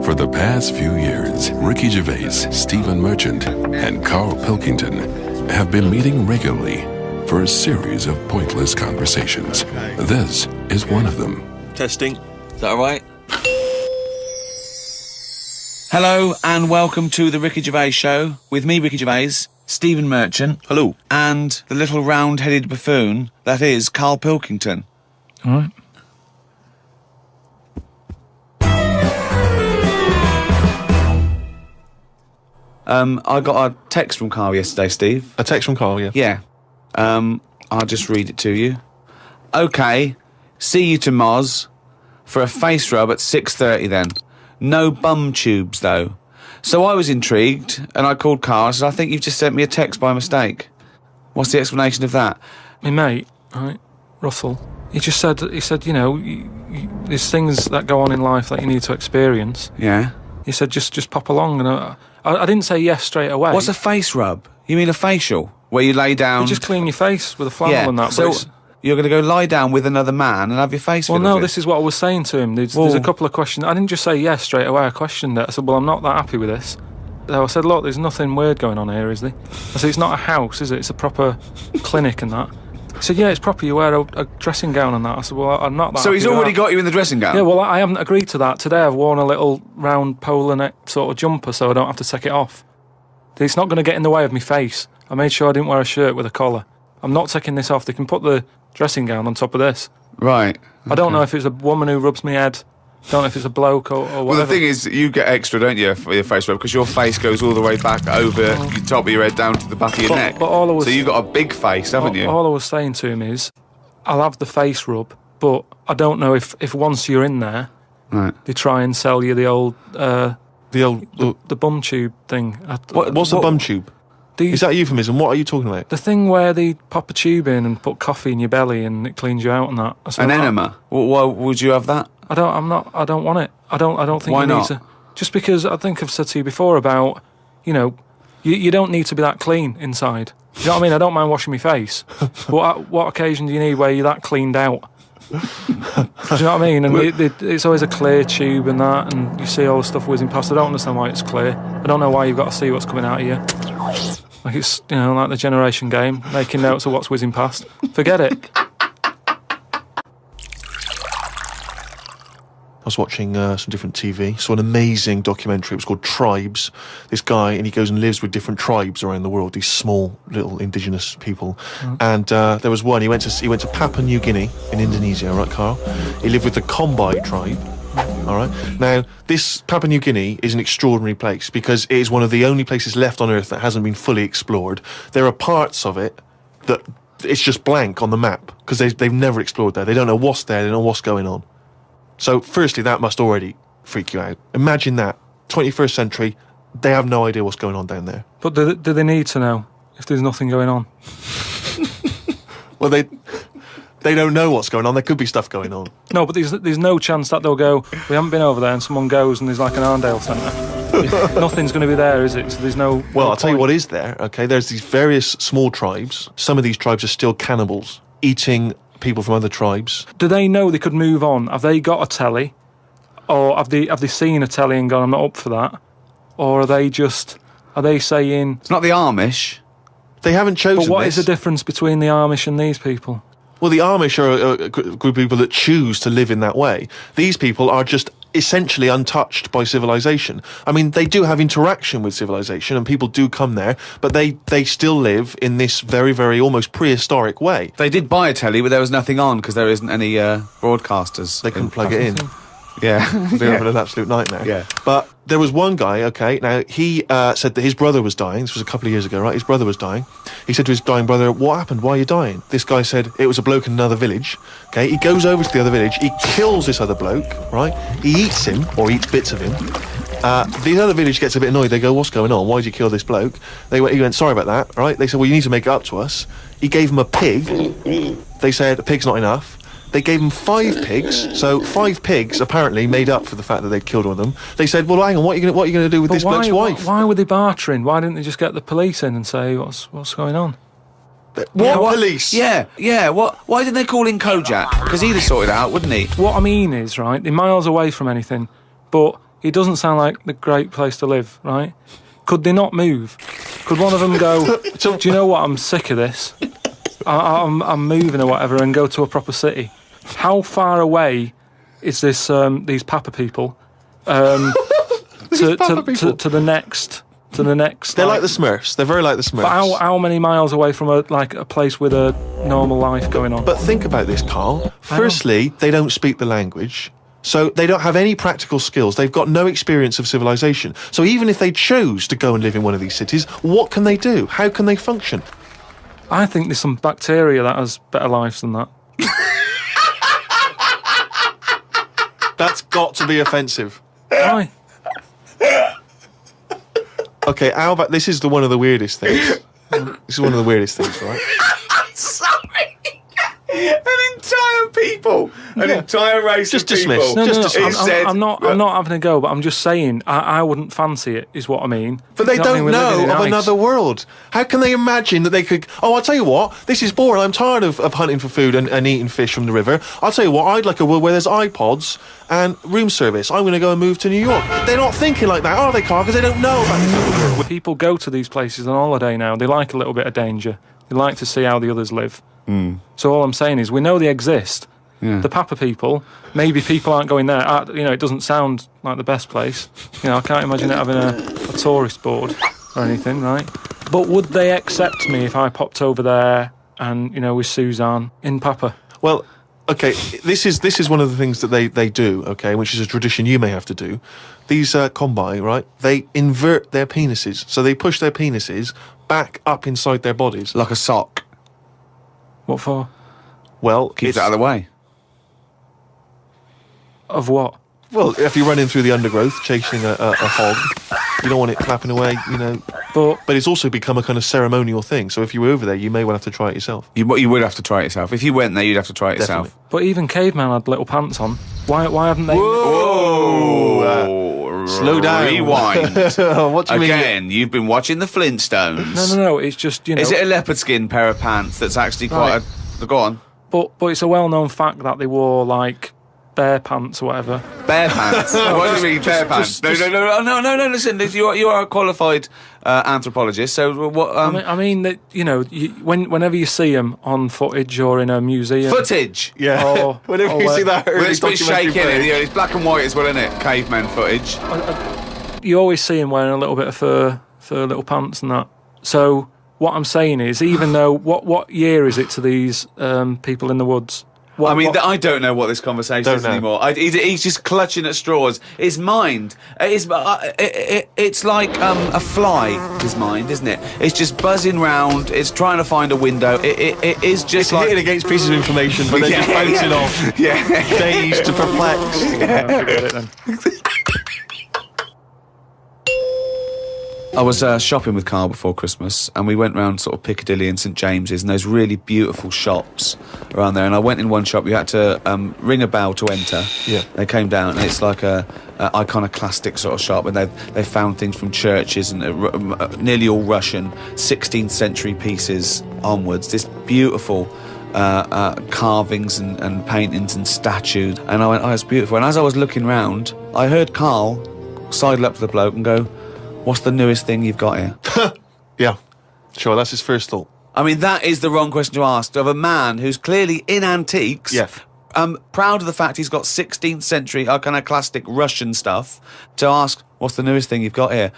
For the past few years, Ricky Gervais, Stephen Merchant, and Carl Pilkington have been meeting regularly for a series of pointless conversations. This is one of them. Testing. Is that all right? Hello and welcome to the Ricky Gervais Show with me, Ricky Gervais, Stephen Merchant. Hello. And the little round-headed buffoon that is Carl Pilkington. All right. I got a text from Carl yesterday, Steve. A text from Carl, yeah. Yeah. I'll just read it to you. Okay, see you to Moz for a face rub at 6:30 then. No bum tubes, though. So I was intrigued, and I called Carl and said, I think you've just sent me a text by mistake. What's the explanation of that? My mate, right, Russell, he said, you know, there's things that go on in life that you need to experience. Yeah? He said, just pop along, and I didn't say yes straight away. What's a face rub? You mean a facial? Where you lay down... You just clean your face with a flannel and that. So you're going to go lie down with another man and have your face Well, fiddled no, with? this is what I was saying to him. There's a couple of questions. I didn't just say yes straight away. I questioned it. I said, well, I'm not that happy with this. So I said, look, there's nothing weird going on here, is there? I said, it's not a house, is it? It's a proper clinic and that. He said, yeah, it's proper. You wear a dressing gown and that. I said, well, I'm not that So he's happy with already that. got you in the dressing gown? Yeah, well, I haven't agreed to that. Today I've worn a little round polar neck sort of jumper so I don't have to take it off. It's not going to get in the way of my face. I made sure I didn't wear a shirt with a collar. I'm not taking this off. They can put the dressing gown on top of this. Right. I don't know if it's a woman who rubs my head. Don't know if it's a bloke or whatever. Well, the thing is, you get extra, don't you, for your face rub, because your face goes all the way back over the top of your head down to the back of your neck. But all I was, so you've got a big face, haven't you? All I was saying to him is, I'll have the face rub, but I don't know if once you're in there, right, they try and sell you the bum tube thing. What's the bum tube? Is that a euphemism? What are you talking about? The thing where they pop a tube in and put coffee in your belly and it cleans you out and that. An enema? Why would you have that? I don't want it. I don't think Why you not? need to. Just because I think I've said to you before about, you know, you don't need to be that clean inside. You know what I mean? I don't mind washing my face. But what occasion do you need where you're that cleaned out? Do you know what I mean? And it's always a clear tube and that, and you see all the stuff whizzing past. I don't understand why it's clear. I don't know why you've got to see what's coming out of you. Like it's, you know, like the generation game, making notes of what's whizzing past. Forget it. I was watching some different TV, saw an amazing documentary. It was called Tribes. This guy, and he goes and lives with different tribes around the world, these small little indigenous people. And there was one, he went to Papua New Guinea in Indonesia, right, Carl? He lived with the Kombai tribe. All right. Now, this Papua New Guinea is an extraordinary place because it is one of the only places left on Earth that hasn't been fully explored. There are parts of it that it's just blank on the map because they've never explored there. They don't know what's there. They don't know what's going on. So, firstly, that must already freak you out. Imagine that. 21st century, they have no idea what's going on down there. But do they need to know if there's nothing going on? Well, they don't know what's going on. There could be stuff going on. No, but there's no chance that they'll go, we haven't been over there, and someone goes and there's like an Arndale centre. Nothing's going to be there, is it? So there's no... Well, I'll tell you what is there, okay? There's these various small tribes. Some of these tribes are still cannibals, eating people from other tribes. Do they know they could move on? Have they got a telly? Or have they seen a telly and gone, I'm not up for that? Or are they saying... It's not the Amish. They haven't chosen But what this. is the difference between the Amish and these people? Well, the Amish are a group of people that choose to live in that way. These people are just essentially untouched by civilization. I mean, they do have interaction with civilization and people do come there, but they still live in this very, very almost prehistoric way. They did buy a telly, but there was nothing on because there isn't any broadcasters. They couldn't plug it in. Yeah. They're having an absolute nightmare. Yeah. But there was one guy, okay, now he said that his brother was dying. This was a couple of years ago, right? His brother was dying. He said to his dying brother, what happened? Why are you dying? This guy said it was a bloke in another village. Okay, he goes over to the other village. He kills this other bloke, right? He eats him, or eats bits of him. The other village gets a bit annoyed. They go, what's going on? Why did you kill this bloke? He went, sorry about that, right? They said, well, you need to make it up to us. He gave him a pig. They said, a pig's not enough. They gave him 5 pigs, so 5 pigs apparently made up for the fact that they'd killed one of them. They said, well, hang on, what are you going to do with this bloke's wife? Why were they bartering? Why didn't they just get the police in and say, what's going on? What police? Yeah. Why didn't they call in Kojak? Because he'd have sorted it out, wouldn't he? What I mean is, right, they're miles away from anything, but it doesn't sound like the great place to live, right? Could they not move? Could one of them go, do you know what, I'm sick of this. I'm moving or whatever, and go to a proper city. How far away is this? These Papa people, to the next. They're like the Smurfs. They're very like the Smurfs. But how many miles away from a place with a normal life going on? But think about this, Carl. Firstly, they don't speak the language. So they don't have any practical skills. They've got no experience of civilization. So even if they chose to go and live in one of these cities, what can they do? How can they function? I think there's some bacteria that has better lives than that. That's got to be offensive. Why? Okay, how about this is one of the weirdest things. This is one of the weirdest things, right? Sorry. An entire people, an entire race Just of people. dismiss. No, Just no, dismiss. I'm not having a go, but I'm just saying I wouldn't fancy it, is what I mean. But they You know what I don't mean? We're living know in of ice. another world. How can they imagine that they could... Oh, I'll tell you what, this is boring. I'm tired of hunting for food and eating fish from the river. I'll tell you what, I'd like a world where there's iPods and room service. I'm going to go and move to New York. They're not thinking like that, are they, Carl? Because they don't know about this other world. People go to these places on holiday now. They like a little bit of danger. They like to see how the others live. So all I'm saying is we know they exist. Yeah. The Papa people, maybe people aren't going there. It doesn't sound like the best place. I can't imagine it having a tourist board or anything, right? But would they accept me if I popped over there and, with Suzanne in Papa? Well, okay, this is one of the things that they do, okay, which is a tradition you may have to do. These combine, right, they invert their penises. So they push their penises back up inside their bodies. Like a sock. What for? Well, Keeps it out of the way. Of what? Well, if you're running through the undergrowth chasing a hog, you don't want it flapping away, But But it's also become a kind of ceremonial thing. So if you were over there, you may well have to try it yourself. You would have to try it yourself. If you went there, you'd have to try it Definitely. yourself. but even caveman had little pants on. Why haven't they? Whoa! Slow down. Rewind. What do you mean? Again, you've been watching the Flintstones. No. It's just Is it a leopard skin pair of pants that's actually quite a... Go on. But it's a well-known fact that they wore like bear pants or whatever. Bear pants. What do you mean, bear pants? No. Listen, you are a qualified anthropologist. So what? I mean that whenever you see them on footage or in a museum, footage. Yeah. Or- Whenever or you see where- that Well, early it's a bit documentary shaky, footage. it's black and white as well, isn't it? Caveman footage. you always see them wearing a little bit of fur little pants and that. So what I'm saying is, even though what year is it to these people in the woods? I don't know what this conversation Don't is know. anymore. He's just clutching at straws. His mind, it's like a fly. His mind, isn't it? It's just buzzing round. It's trying to find a window. It is just It's like hitting against pieces of information, but then just bouncing off. Yeah. Dazed to perplexed. Forget it then. I was shopping with Carl before Christmas, and we went round sort of Piccadilly and St James's, and those really beautiful shops around there. And I went in one shop. You had to ring a bell to enter. Yeah. They came down, and it's like a iconoclastic sort of shop, and they found things from churches and nearly all Russian 16th century pieces onwards. This beautiful carvings and paintings and statues. And I went, oh, it's beautiful. And as I was looking round, I heard Carl sidle up to the bloke and go, what's the newest thing you've got here? Yeah, sure, that's his first thought. I mean, that is the wrong question to ask of a man who's clearly in antiques. Yeah. Proud of the fact he's got 16th century iconoclastic Russian stuff, to ask, what's the newest thing you've got here?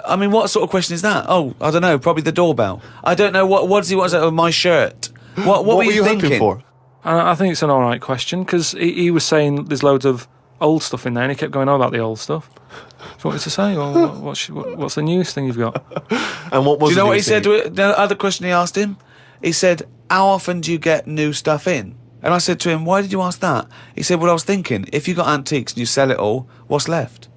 What sort of question is that? Oh, I don't know, probably the doorbell. I don't know, what does he want of my shirt? What were you thinking? hoping for? I think it's an all right question, because he was saying there's loads of old stuff in there, and he kept going on about the old stuff. So what was to say? Well, what's the newest thing you've got? And what was Do you know the what he newest said? thing? The other question he asked him? He said, how often do you get new stuff in? And I said to him, why did you ask that? He said, well, I was thinking, if you got antiques and you sell it all, what's left?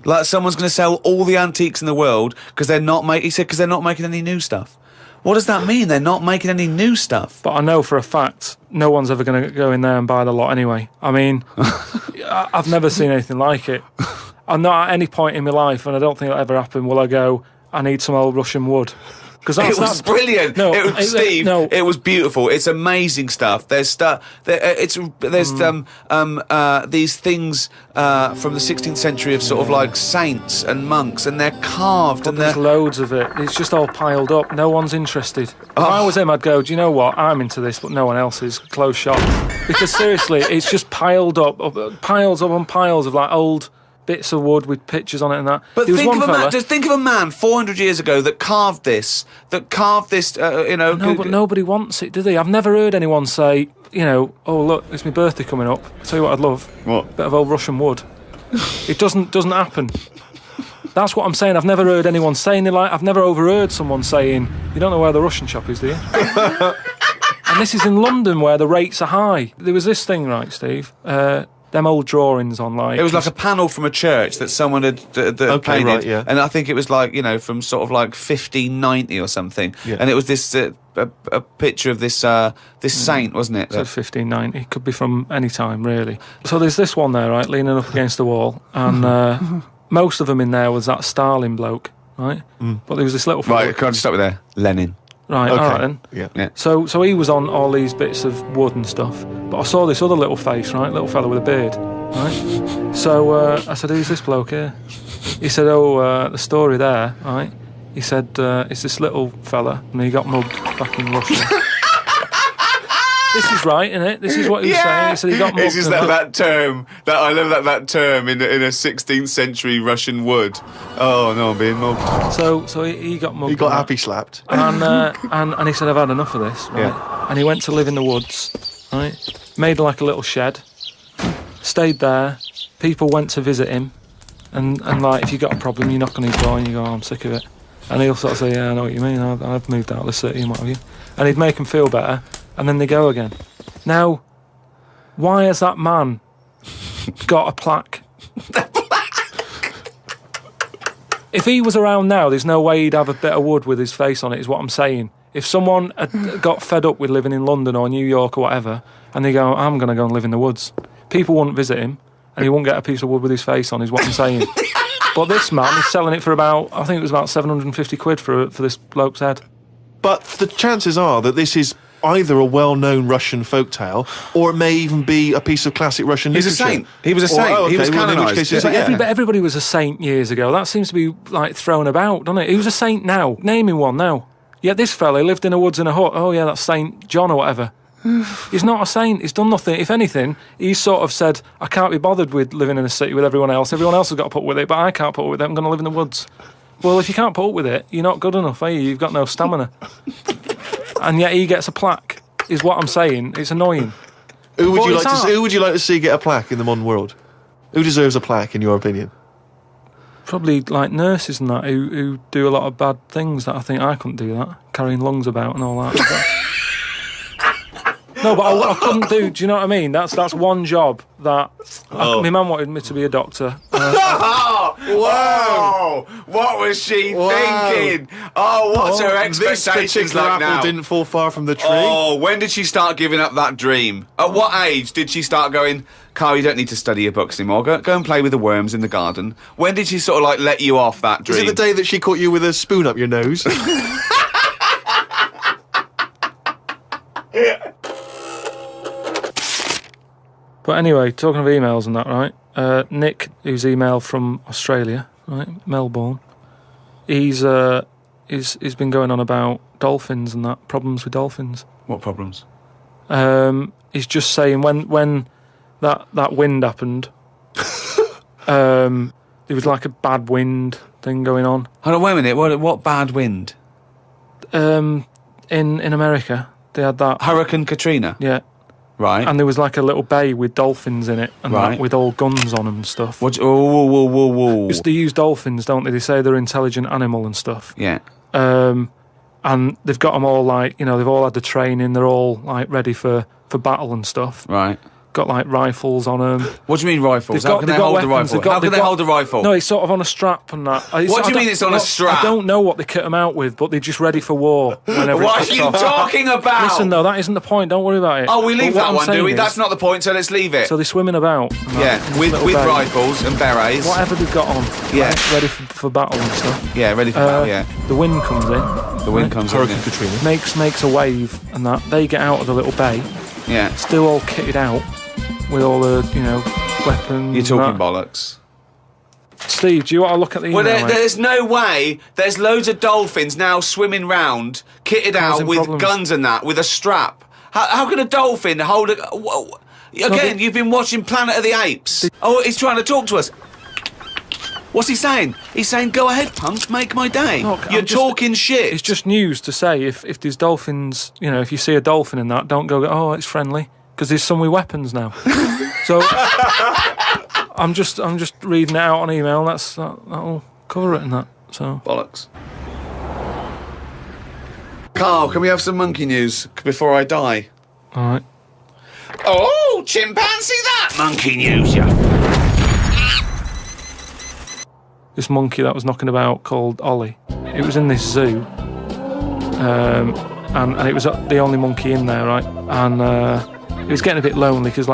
Like someone's going to sell all the antiques in the world because they're not making any new stuff. What does that mean? They're not making any new stuff. But I know for a fact no one's ever going to go in there and buy the lot anyway. I mean, I've never seen anything like it. I'm not at any point in my life, and I don't think it'll ever happen, will I go, I need some old Russian wood. Because It was brilliant. No, it was, Steve. no. It was beautiful. It's amazing stuff. There's stuff. There's these things from the 16th century of sort of like saints and monks, and they're carved and There's they're. loads of it. It's just all piled up. No one's interested. If I was him, I'd go, do you know what? I'm into this, but no one else is. Close shop. Because seriously, it's just piled up, piles on piles of like old bits of wood with pictures on it and that. But There was think one of a man. fella- Just think of a man 400 years ago that carved this. No, but nobody wants it, do they? I've never heard anyone say, oh, look, it's my birthday coming up. I'll tell you what I'd love. What? Bit of old Russian wood. It doesn't happen. That's what I'm saying. I've never heard anyone saying it. I've never overheard someone saying, you don't know where the Russian shop is, do you? And this is in London where the rates are high. There was this thing, right, Steve? Them old drawings on like... It was like a panel from a church that someone had painted, right, yeah. and I think it was like from sort of like 1590 or something. Yeah. And it was this a picture of this saint, wasn't it? So 1590. It could be from any time, really. So there's this one there, right, leaning up against the wall, and most of them in there was that Stalin bloke, right? But there was this little... Right, can I just stop with there? Lenin. Right, Okay. all right then. Yeah. So he was on all these bits of wood and stuff, but I saw this other little face, right, little fella with a beard, right? So I said, who's this bloke here? He said, the story there, right? He said, it's this little fella, and he got mugged back in Russia. This is right, isn't it? This is what he was saying. He said he got mugged. It's just that term, that I love that term in a 16th century Russian wood. Oh no, I'm being mugged. So he got mugged. He got and happy slapped. and he said, I've had enough of this, right? Yeah. And he went to live in the woods, right? Made like a little shed, stayed there. People went to visit him, and like, if you got a problem, you knock on his door and you go, I'm sick of it. And he'll sort of say, yeah, I know what you mean, I've moved out of the city and what have you. And he'd make them feel better, and then they go again. Now, why has that man got a plaque? If he was around now, there's no way he'd have a bit of wood with his face on it, is what I'm saying. If someone had got fed up with living in London or New York or whatever, and they go, I'm going to go and live in the woods, people wouldn't visit him, and he wouldn't get a piece of wood with his face on, is what I'm saying. But this man is selling it for I think it was about 750 quid for this bloke's head. But the chances are that this is either a well-known Russian folktale, or it may even be a piece of classic Russian He's a literature. saint. He was a saint. He was in which canonised. case Yeah. it's- But yeah. everybody was a saint years ago. That seems to be like thrown about, doesn't it? Who's a saint now? Naming one now. Yet this fella lived in the woods in a hut. Oh yeah, that's Saint John or whatever. He's not a saint. He's done nothing. If anything, he's sort of said, I can't be bothered with living in a city with everyone else. Everyone else has got to put up with it, but I can't put up with it. I'm going to live in the woods. Well, if you can't put up with it, you're not good enough, are you? You've got no stamina. And yet he gets a plaque, is what I'm saying. It's annoying. Who would But you it's like to? art. Who would you like to see get a plaque in the modern world? Who deserves a plaque, in your opinion? Probably like nurses and that who do a lot of bad things that I think I couldn't do that. Carrying lungs about and all that. No, but I couldn't do. Do you know what I mean? That's one job that my mum wanted me to be a doctor. Whoa! What was she thinking? Oh, what's her This expectations particular like apple now? didn't fall far from the tree. Oh, when did she start giving up that dream? At what age did she start going, Carl, you don't need to study your books anymore. Go and play with the worms in the garden. When did she sort of like let you off that Is dream? it the day that she caught you with a spoon up your nose? But anyway, talking of emails and that, right? Nick, who's emailed from Australia, right, Melbourne, he's been going on about dolphins and that, problems with dolphins. What problems? He's just saying when that wind happened, there was like a bad wind thing going on. Hold on, wait a minute. What bad wind? In America, they had that. Hurricane Katrina. Yeah. Right. And there was like a little bay with dolphins in it, and Right. that, with all guns on them and stuff. What? Whoa. Because they use dolphins, don't they? They say they're an intelligent animal and stuff. Yeah. And they've got them all like, they've all had the training. They're all like ready for battle and stuff. Right. got like rifles on them. What do you mean rifles? How can they hold a rifle? How can they hold a rifle? No, it's sort of on a strap and that. What do you mean it's on a strap? I don't know what they kit them out with, but they're just ready for war. Whenever What are you talking about? Listen, though, that isn't the point. Don't worry about it. Oh, we leave But what that I'm one, do saying we? is- That's not the point, so let's leave it. So they're swimming about. and Yeah, that, in this with little bay. rifles and berets. Whatever they've got on. Yeah. right, ready for battle and stuff. Yeah, ready for battle, yeah. The wind comes in. The wind comes in. Hurricane yeah. Katrina. Makes a wave and that. They get out of the little bay, Yeah. still all kitted out with all the, weapons. You're talking and that. bollocks. Steve, do you want to look at the email? Well, mate? there's no way. There's loads of dolphins now swimming round, kitted out Causing with problems. guns and that, with a strap. How can a dolphin hold a... Whoa. Again, you've been watching Planet of the Apes. Oh, he's trying to talk to us. What's he saying? He's saying, go ahead, punk, make my day. Look, You're I'm just- talking shit. It's just news to say if there's dolphins, if you see a dolphin in that, don't go, oh, it's friendly, because there's some with weapons now. So I'm just reading it out on email. That'll cover it in that. So Bollocks. Carl, can we have some monkey news before I die? all right. Oh, chimpanzee that! Monkey news, yeah. This monkey that was knocking about called Ollie. It was in this zoo, and it was the only monkey in there, right? And it was getting a bit lonely because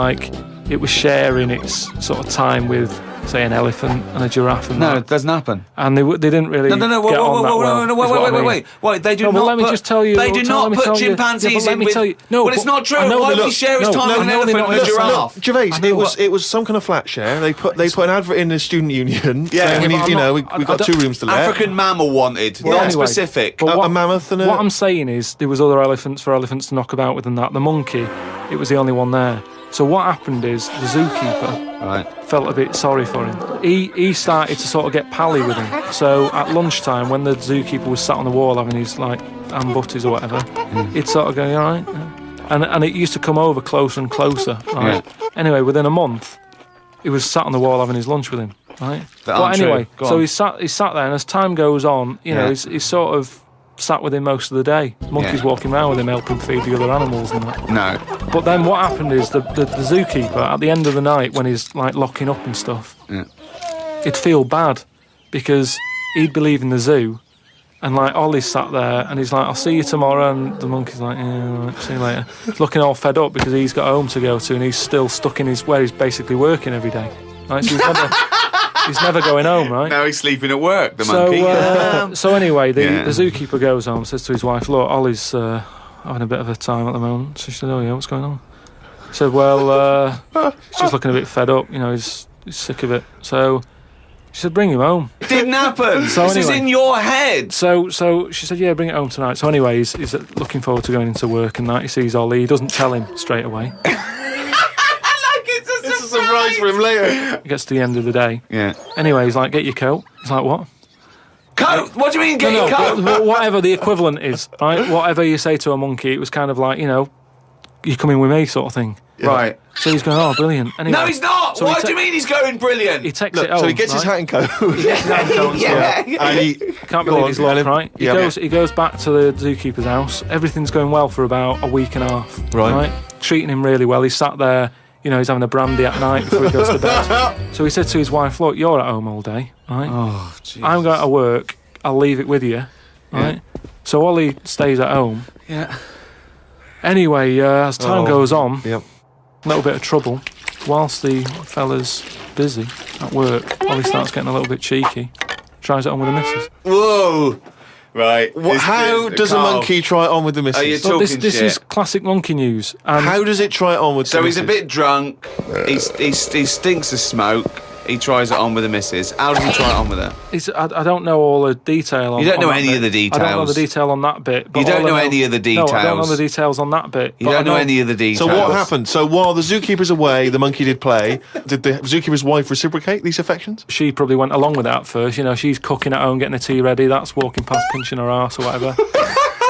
it was sharing its sort of time with, say, an elephant and a giraffe and No, that. it doesn't happen. And they didn't really No, get on that well. Wait, they do No, but not let me put, just tell you. They do not put chimpanzees in with... No, well, it's but not true. I know Why they're would he not- share his no, time no, with an no, elephant they're and a not. giraffe? Gervais, I know it was some kind of flat share. They put an advert in the student union. Yeah, saying we but need, I'm we not- got I 2 don't- rooms to let. African mammal wanted, Well, not anyway, specific. but a mammoth and a... What I'm saying is there was other elephants for elephants to knock about with than that. The monkey, it was the only one there. So what happened is the zookeeper Right. felt a bit sorry for him. He started to sort of get pally with him. So at lunchtime, when the zookeeper was sat on the wall having his ham butties or whatever, he'd sort of go, "You all right?" And it used to come over closer and closer. Right. Anyway, within a month, he was sat on the wall having his lunch with him. Right. That But aren't true. anyway, Go so on. he sat there, and as time goes on, Yeah. he's sort of sat with him most of the day. Monkey's Yeah. walking around with him, helping feed the other animals and that. No. But then what happened is the zookeeper, at the end of the night, when he's locking up and stuff, Yeah. he'd feel bad because he'd be leaving the zoo, and Ollie's sat there, and he's like, "I'll see you tomorrow," and the monkey's like, "Yeah, all right, see you later." He's looking all fed up because he's got home to go to, and he's still stuck in where he's basically working every day. Right, so he's never going home, right? Now he's sleeping at work, the monkey. So anyway, the Yeah. zookeeper goes home, says to his wife, "Look, Ollie's having a bit of a time at the moment." So she said, "Oh yeah, what's going on?" He said, "Well, he's just looking a bit fed up. He's sick of it." So she said, "Bring him home." Didn't happen. So this is anyway. in your head. So she said, "Yeah, bring it home tonight." So anyway, he's looking forward to going into work and that. He sees Ollie. He doesn't tell him straight away. It's a surprise for him later. He gets to the end of the day. Yeah. Anyway, he's like, "Get your coat." He's like, "What?" Coat? What do you mean, get your coat? but whatever the equivalent is, right? Whatever you say to a monkey, it was kind of like, "You coming with me," sort of thing. Right. So he's going, "Oh, brilliant." Anyway, No, he's not. So What do you mean he's going brilliant? He takes Look, it home. so he gets his hat and coat. Yeah. And he Can't Go believe on, his luck, Alan. right? Yeah. He goes back to the zookeeper's house. Everything's going well for about a week and a half. Right. Treating him really well. He's sat there, he's having a brandy at night before he goes to bed. So he said to his wife, "Look, you're at home all day, right? Oh, jeez. I'm going to work. I'll leave it with you, right?" So Ollie stays at home. Yeah. Anyway, as time goes on, Yep. a little bit of trouble. Whilst the fella's busy at work, Ollie starts getting a little bit cheeky. Tries it on with the missus. Whoa. Right. How does a Carl, monkey try it on with the missus? Are you Well, this talking shit? is classic monkey news. And How does it try it on with So the he's a missus? bit drunk. He stinks of smoke. He tries it on with the missus. How does he try it on with her? I don't know all the detail on You don't on know that any bit. of the I don't know details. the detail on that bit. But You don't all I know any of the No, I don't know details. the details on that bit. You but don't I know any of the details. So what happened? So while the zookeeper's away, the monkey did play. Did the zookeeper's wife reciprocate these affections? She probably went along with that at first. She's cooking at home, getting the tea ready. That's walking past, pinching her arse or whatever.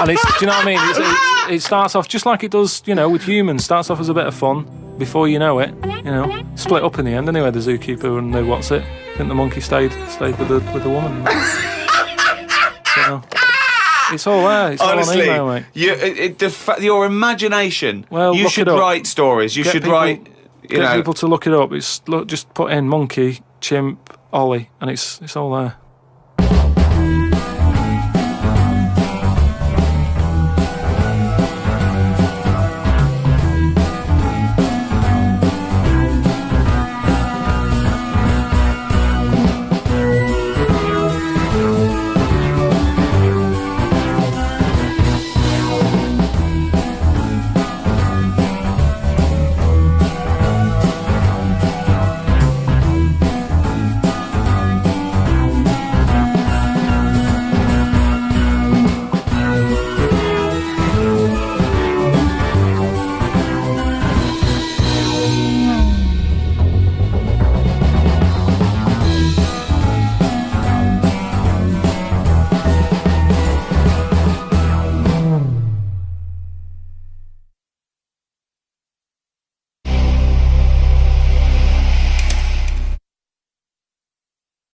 And do you know what I mean? It starts off just like it does, with humans. Starts off as a bit of fun. Before you know it, split up in the end. Anyway, the zookeeper and I think the monkey stayed with the woman. So, it's all there. It's Honestly, all on email, mate. your imagination. Well, you look should it up. write stories. You Get should people- write You Get know, people to look it up. Just put in monkey, chimp, Ollie, and it's all there.